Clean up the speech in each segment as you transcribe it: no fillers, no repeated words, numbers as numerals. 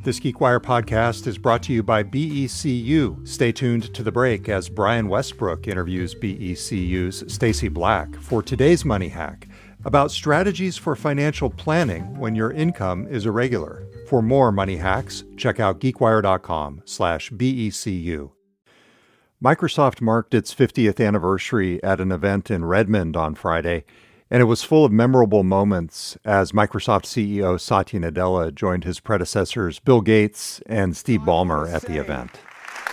This GeekWire podcast is brought to you by BECU. Stay tuned to the break as Brian Westbrook interviews BECU's Stacy Black for today's Money Hack about strategies for financial planning when your income is irregular. For more money hacks, check out geekwire.com/BECU. Microsoft marked its 50th anniversary at an event in Redmond on Friday, and it was full of memorable moments as Microsoft CEO Satya Nadella joined his predecessors Bill Gates and Steve Ballmer at the event.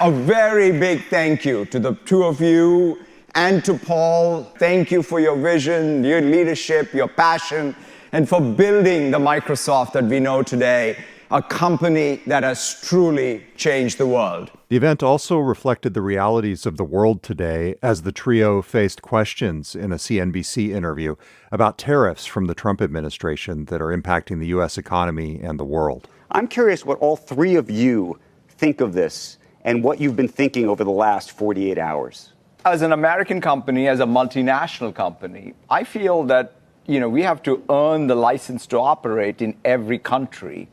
A very big thank you to the two of you and to Paul. Thank you for your vision, your leadership, your passion, and for building the Microsoft that we know today, a company that has truly changed the world. The event also reflected the realities of the world today as the trio faced questions in a CNBC interview about tariffs from the Trump administration that are impacting the U.S. economy and the world. I'm curious what all three of you think of this and what you've been thinking over the last 48 hours. As an American company, as a multinational company, I feel that, we have to earn the license to operate in every country,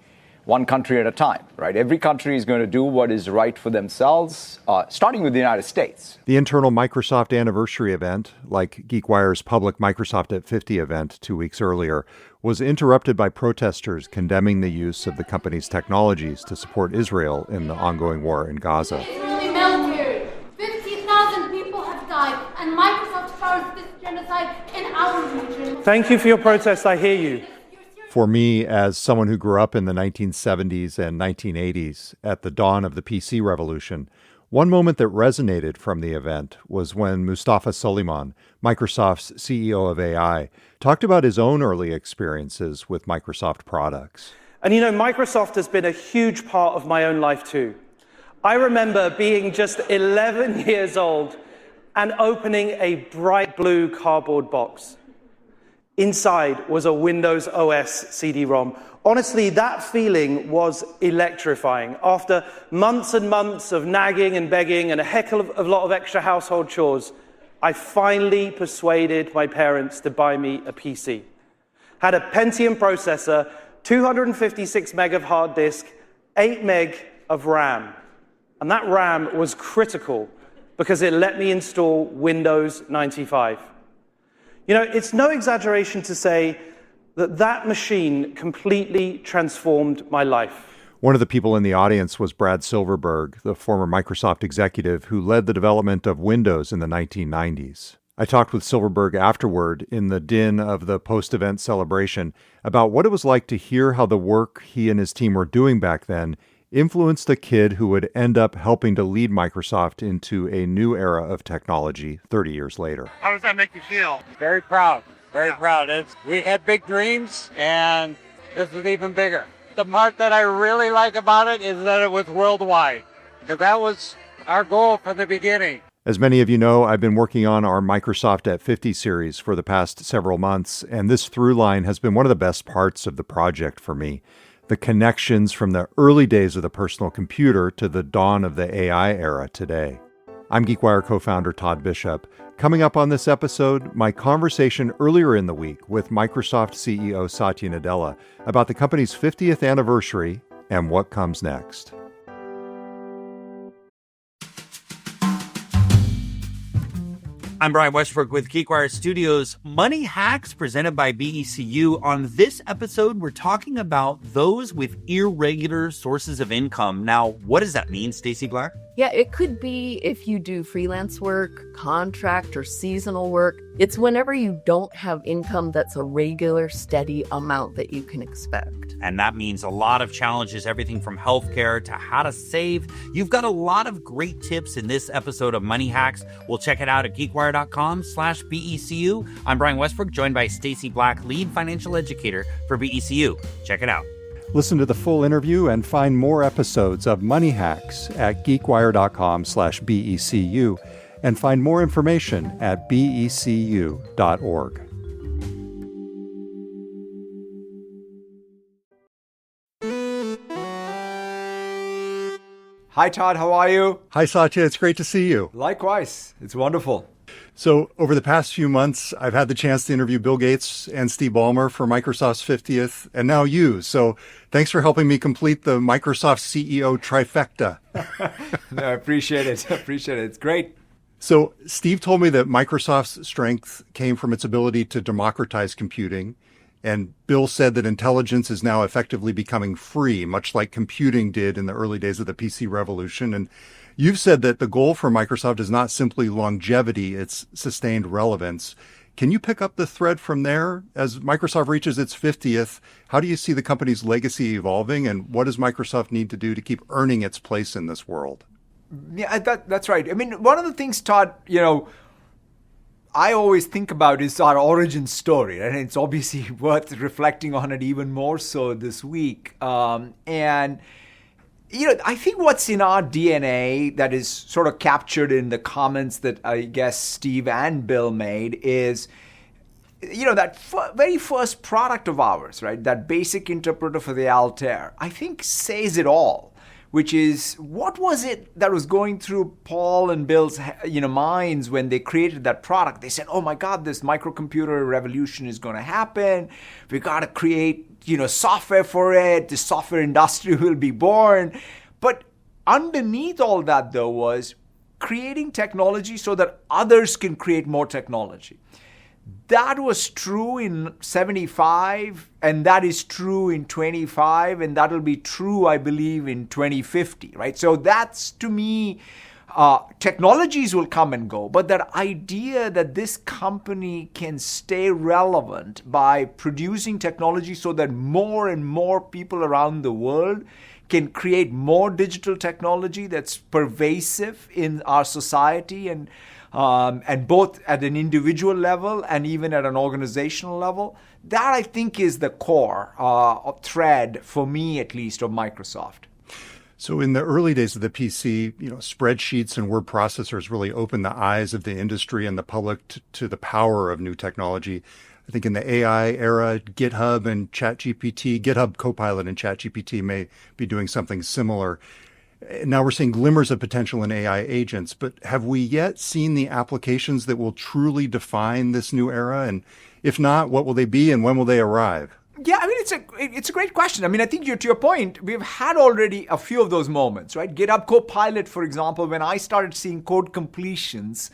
one country at a time, right? Every country is going to do what is right for themselves, starting with the United States. The internal Microsoft anniversary event, like GeekWire's public Microsoft at 50 event 2 weeks earlier, was interrupted by protesters condemning the use of the company's technologies to support Israel in the ongoing war in Gaza. Israeli military, 50,000 people have died, and Microsoft starts this genocide in our region. Thank you for your protest. I hear you. For me, as someone who grew up in the 1970s and 1980s at the dawn of the PC revolution, one moment that resonated from the event was when Mustafa Suleyman, Microsoft's CEO of AI, talked about his own early experiences with Microsoft products. And Microsoft has been a huge part of my own life too. I remember being just 11 years old and opening a bright blue cardboard box. Inside was a Windows OS CD-ROM. Honestly, that feeling was electrifying. After months and months of nagging and begging and a heck of a lot of extra household chores, I finally persuaded my parents to buy me a PC. Had a Pentium processor, 256 meg of hard disk, 8 meg of RAM. And that RAM was critical because it let me install Windows 95. It's no exaggeration to say that that machine completely transformed my life. One of the people in the audience was Brad Silverberg, the former Microsoft executive who led the development of Windows in the 1990s. I talked with Silverberg afterward in the din of the post-event celebration about what it was like to hear how the work he and his team were doing back then influenced a kid who would end up helping to lead Microsoft into a new era of technology 30 years later. How does that make you feel? Very proud. Very proud. We had big dreams, and this is even bigger. The part that I really like about it is that it was worldwide, because that was our goal from the beginning. As many of you know, I've been working on our Microsoft at 50 series for the past several months, and this through line has been one of the best parts of the project for me. The connections from the early days of the personal computer to the dawn of the AI era today. I'm GeekWire co-founder Todd Bishop. Coming up on this episode, my conversation earlier in the week with Microsoft CEO Satya Nadella about the company's 50th anniversary and what comes next. I'm Brian Westbrook with GeekWire Studios. Money Hacks presented by BECU. On this episode, we're talking about those with irregular sources of income. Now, what does that mean, Stacy Black? Yeah, it could be if you do freelance work, contract, or seasonal work. It's whenever you don't have income that's a regular, steady amount that you can expect. And that means a lot of challenges, everything from healthcare to how to save. You've got a lot of great tips in this episode of Money Hacks. We'll check it out at geekwire.com/BECU. I'm Brian Westbrook, joined by Stacy Black, lead financial educator for BECU. Check it out. Listen to the full interview and find more episodes of Money Hacks at geekwire.com/BECU and find more information at becu.org. Hi, Todd. How are you? Hi, Satya. It's great to see you. Likewise. It's wonderful. So over the past few months, I've had the chance to interview Bill Gates and Steve Ballmer for Microsoft's 50th, and now you. So thanks for helping me complete the Microsoft CEO trifecta. No, I appreciate it. It's great. So Steve told me that Microsoft's strength came from its ability to democratize computing. And Bill said that intelligence is now effectively becoming free, much like computing did in the early days of the PC revolution. And you've said that the goal for Microsoft is not simply longevity, it's sustained relevance. Can you pick up the thread from there? As Microsoft reaches its 50th, how do you see the company's legacy evolving, and what does Microsoft need to do to keep earning its place in this world? Yeah, that's right. I mean, one of the things, Todd, I always think about is our origin story, and it's obviously worth reflecting on it even more so this week. I think what's in our DNA that is sort of captured in the comments that I guess Steve and Bill made is, that very first product of ours, right? That basic interpreter for the Altair, I think says it all. Which is, what was it that was going through Paul and Bill's minds when they created that product? They said, oh my God, this microcomputer revolution is going to happen. We got to create, software for it. The software industry will be born. But underneath all that, though, was creating technology so that others can create more technology. That was true in 75, and that is true in 25, and that will be true, I believe, in 2050, right? So that's, to me, technologies will come and go, but that idea that this company can stay relevant by producing technology so that more and more people around the world can create more digital technology that's pervasive in our society and both at an individual level and even at an organizational level, that I think is the core thread, for me at least, of Microsoft. So in the early days of the PC, spreadsheets and word processors really opened the eyes of the industry and the public to the power of new technology. I think in the AI era, GitHub and ChatGPT, GitHub Copilot and ChatGPT may be doing something similar. Now we're seeing glimmers of potential in AI agents, but have we yet seen the applications that will truly define this new era? And if not, what will they be and when will they arrive? Yeah, I mean, it's a great question. I mean, I think to your point, we've had already a few of those moments, right? GitHub Copilot, for example, when I started seeing code completions,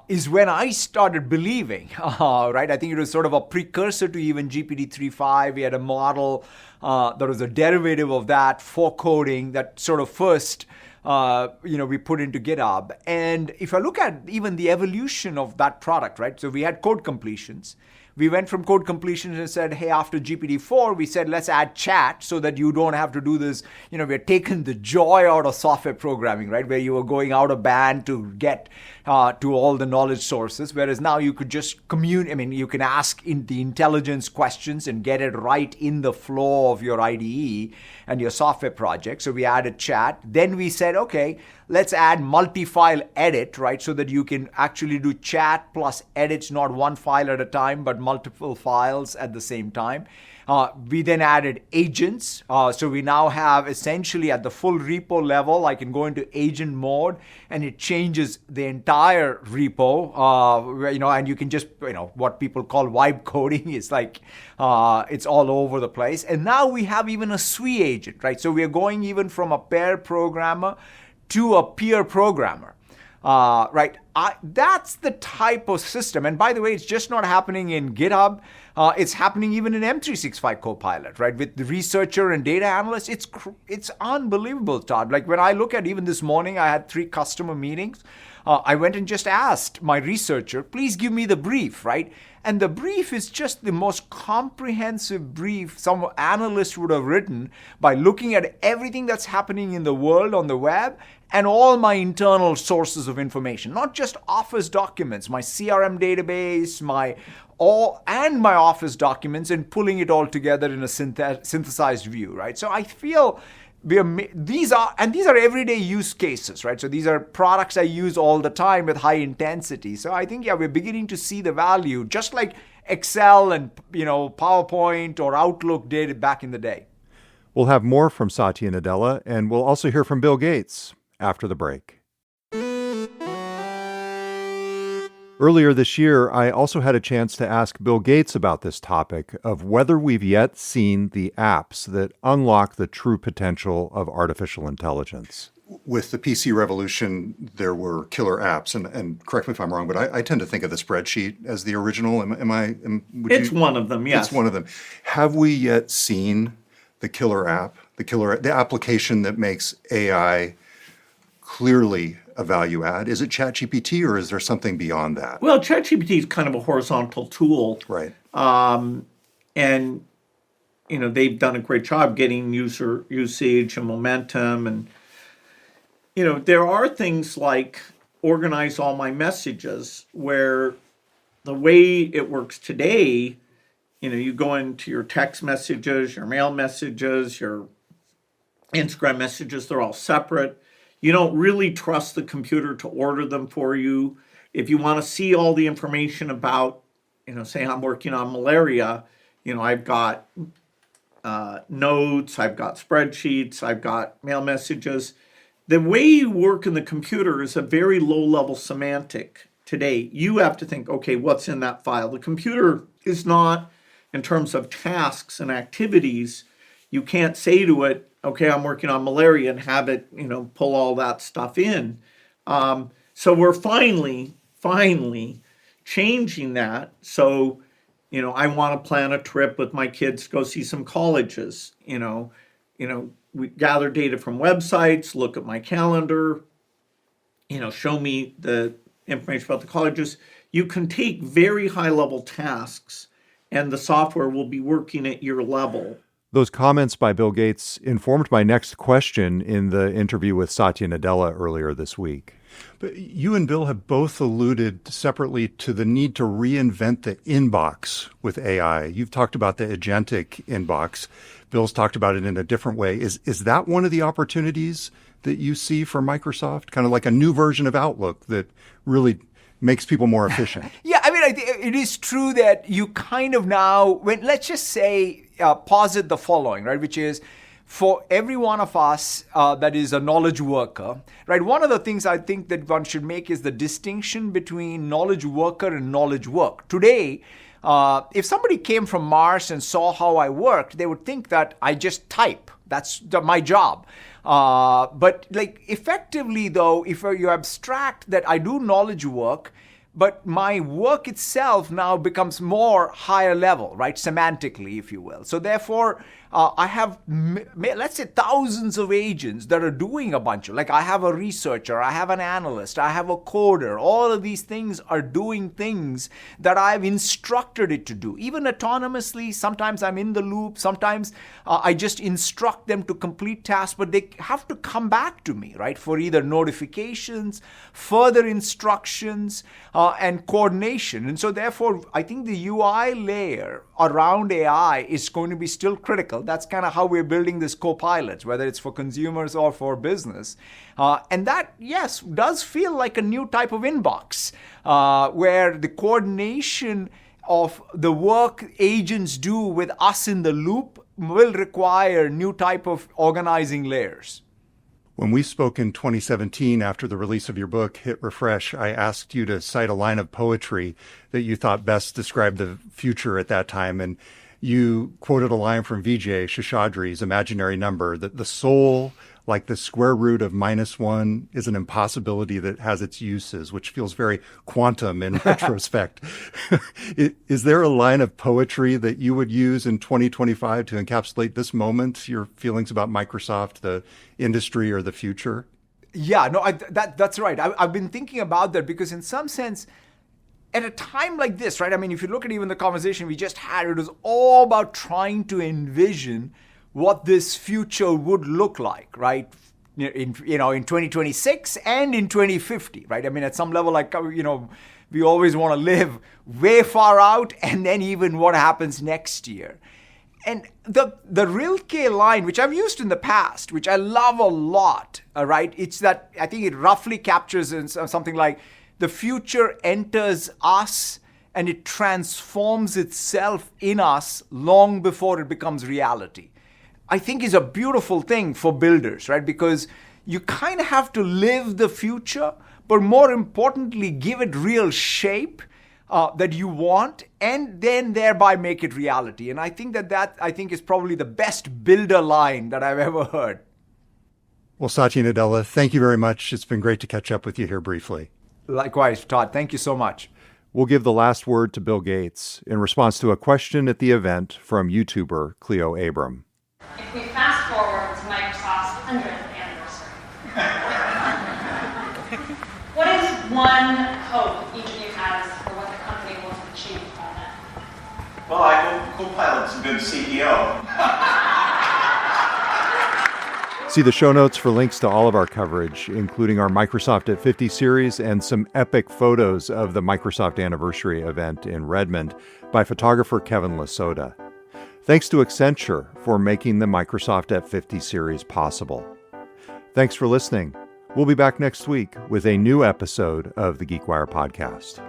is when I started believing, right? I think it was sort of a precursor to even GPT-3.5. We had a model that was a derivative of that for coding that sort of first, we put into GitHub. And if I look at even the evolution of that product, right? So we had code completions. We went from code completions and said, hey, after GPT-4, we said, let's add chat so that you don't have to do this. We're taking the joy out of software programming, right? Where you were going out of band to get to all the knowledge sources. Whereas now you could just you can ask the intelligence questions and get it right in the flow of your IDE and your software project. So we added chat. Then we said, okay, let's add multi-file edit, right? So that you can actually do chat plus edits, not one file at a time, but multiple files at the same time. We then added agents. So we now have essentially at the full repo level, I can go into agent mode and it changes the entire repo, and you can just, what people call vibe coding. It's like, it's all over the place. And now we have even a SWE agent, right? So we are going even from a pair programmer to a peer programmer. Right? That's the type of system. And by the way, it's just not happening in GitHub. It's happening even in M365 Copilot, right? With the researcher and data analyst, it's unbelievable, Todd. Like when I look at even this morning, I had 3 customer meetings. I went and just asked my researcher, please give me the brief, right? And the brief is just the most comprehensive brief some analyst would have written by looking at everything that's happening in the world on the web and all my internal sources of information, not just Office documents, my CRM database, my Office documents, and pulling it all together in a synthesized view, right? So I feel these are everyday use cases, right? So these are products I use all the time with high intensity. So I think, we're beginning to see the value, just like Excel and, PowerPoint or Outlook did back in the day. We'll have more from Satya Nadella, and we'll also hear from Bill Gates after the break. Earlier this year, I also had a chance to ask Bill Gates about this topic of whether we've yet seen the apps that unlock the true potential of artificial intelligence. With the PC revolution, there were killer apps, and correct me if I'm wrong, but I tend to think of the spreadsheet as the original. It's one of them, yes. It's one of them. Have we yet seen the killer app, the application that makes AI clearly a value add? Is it ChatGPT, or is there something beyond that? Well, ChatGPT is kind of a horizontal tool. Right. And, they've done a great job getting user usage and momentum. And, there are things like organize all my messages, where the way it works today, you go into your text messages, your mail messages, your Instagram messages, they're all separate. You don't really trust the computer to order them for you. If you want to see all the information about, say I'm working on malaria, I've got notes, I've got spreadsheets, I've got mail messages. The way you work in the computer is a very low-level semantic today. You have to think, okay, what's in that file? The computer is not, in terms of tasks and activities, you can't say to it, okay, I'm working on malaria, and have it, pull all that stuff in. So we're finally changing that. So, I want to plan a trip with my kids to go see some colleges. We gather data from websites, look at my calendar, show me the information about the colleges. You can take very high-level tasks, and the software will be working at your level. Those comments by Bill Gates informed my next question in the interview with Satya Nadella earlier this week. But you and Bill have both alluded separately to the need to reinvent the inbox with AI. You've talked about the agentic inbox. Bill's talked about it in a different way. Is that one of the opportunities that you see for Microsoft? Kind of like a new version of Outlook that really makes people more efficient? Yeah, it is true that you kind of now, let's just say, posit the following, right, which is, for every one of us that is a knowledge worker, right, one of the things I think that one should make is the distinction between knowledge worker and knowledge work. Today, if somebody came from Mars and saw how I worked, they would think that I just type. That's my job. But effectively, though, if you abstract that I do knowledge work, but my work itself now becomes more higher level, right? Semantically, if you will. So therefore, I have, let's say, thousands of agents that are doing a bunch of, I have a researcher, I have an analyst, I have a coder. All of these things are doing things that I've instructed it to do. Even autonomously, sometimes I'm in the loop, sometimes I just instruct them to complete tasks, but they have to come back to me, right? For either notifications, further instructions, and coordination. And so therefore, I think the UI layer around AI is going to be still critical. That's kind of how we're building this co-pilots, whether it's for consumers or for business. And that, yes, does feel like a new type of inbox, where the coordination of the work agents do with us in the loop will require new type of organizing layers. When we spoke in 2017 after the release of your book, Hit Refresh, I asked you to cite a line of poetry that you thought best described the future at that time. And you quoted a line from Vijay Seshadri's Imaginary Number, that the soul, like the square root of -1, is an impossibility that has its uses, which feels very quantum in retrospect. Is there a line of poetry that you would use in 2025 to encapsulate this moment, your feelings about Microsoft, the industry, or the future? Yeah, no, that's right. I've been thinking about that because in some sense, at a time like this, right? If you look at even the conversation we just had, it was all about trying to envision what this future would look like, right? In 2026 and in 2050, right? At some level, we always want to live way far out, and then even what happens next year. And the Rilke line, which I've used in the past, which I love a lot, right? It's that I think it roughly captures in something like, the future enters us and it transforms itself in us long before it becomes reality. I think is a beautiful thing for builders, right? Because you kind of have to live the future, but more importantly, give it real shape that you want, and then thereby make it reality. And I think that is probably the best builder line that I've ever heard. Well, Satya Nadella, thank you very much. It's been great to catch up with you here briefly. Likewise, Todd. Thank you so much. We'll give the last word to Bill Gates in response to a question at the event from YouTuber Cleo Abram. If we fast forward to Microsoft's 100th anniversary, what is one hope each of you has for what the company will have achieved by then? Well, I hope Copilot's a good CEO. See the show notes for links to all of our coverage, including our Microsoft at 50 series and some epic photos of the Microsoft anniversary event in Redmond by photographer Kevin Lasota. Thanks to Accenture for making the Microsoft at 50 series possible. Thanks for listening. We'll be back next week with a new episode of the GeekWire Podcast.